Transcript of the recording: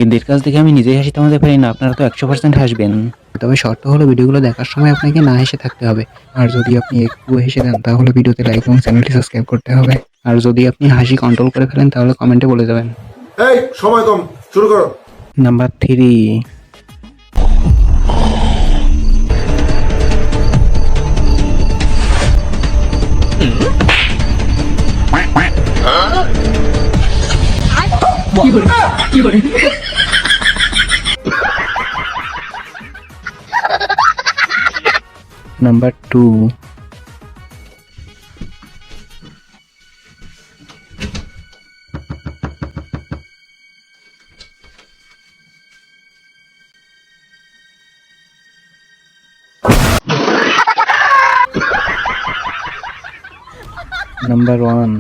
এদের কাছ থেকে আমি নিজেই হাসি থামাতে পারি না, আপনারা তো 100% হাসবেন। তবে শর্ত হলো ভিডিওগুলো দেখার সময় আপনাকে না হেসে থাকতে হবে। আর যদি আপনি একটু হেসে দেন তাহলে ভিডিওতে লাইক এবং চ্যানেলটি সাবস্ক্রাইব করতে হবে। আর যদি আপনি হাসি কন্ট্রোল করে ফেলেন তাহলে কমেন্টে বলে যাবেন। এই সময় কম, শুরু করো। নাম্বার 3। নাম্বার 2। নাম্বার 1।